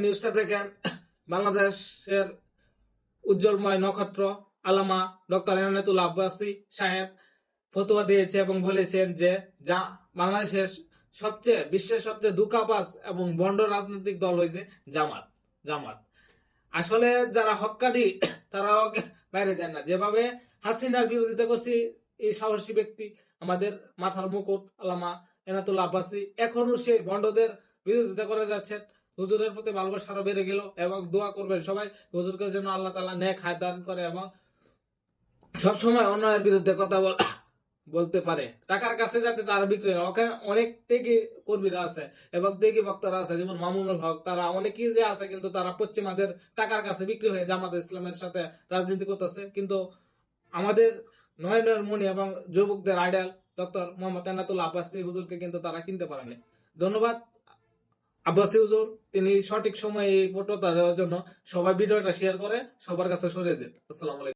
নিউজটা দেখেন, বাংলাদেশের উজ্জ্বলময় নক্ষত্র আল্লামা ডক্টর এনায়েতুল্লাহ আব্বাসী সাহেব ফতোয়া দিয়েছে এবং বলেছেন যে যা বাংলাদেশের বিশ্বের সবচেয়ে দুঃখাবাজ এবং ভণ্ড রাজনৈতিক দল হয়েছে জামাত। জামাত আসলে যারা হক্কানি তারাও বাইরে যায় না। যেভাবে হাসিনার বিরোধিতা করছি এই সাহসী ব্যক্তি আমাদের মাথার মুকুট আল্লামা এনায়েতুল্লাহ আব্বাসী, এখনো সেই ভণ্ডদের বিরোধিতা করে যাচ্ছেন। হুজুরের প্রতি ভালোবাসা আরো বেড়ে গেল এবং দোয়া করবেন সবাই হুজুরকে যেন আল্লাহ তাআলা নেক হায়াত দান করে এবং সবসময় অন্যায়ের বিরুদ্ধে কথা বলতে পারে। টাকার কাছে যাতে তারা বিক্রি হয়। ওখানে অনেক ত্যাগী কর্মীরা আছে এবং ত্যাগী বক্তারা আছে, যেমন মামুনুল হক, তারা অনেকেই যে আছে কিন্তু তারা পশ্চিমাদের টাকার কাছে বিক্রি হয়ে জামাত ইসলামের সাথে রাজনীতি করতেছে। কিন্তু আমাদের নয়নের মণি এবং যুবকদের আইডল ডক্টর মোহাম্মদ এনায়েতুল্লাহ আব্বাসী হুজুরকে কিন্তু তারা কিনতে পারেনি। ধন্যবাদ আব্বাসী হুজুর, তিনি সঠিক সময়ে এই ফটোটা দেওয়ার জন্য। সবাই ভিডিওটা শেয়ার করে সবার কাছে সরিয়ে দিন। আসসালামু আলাইকুম।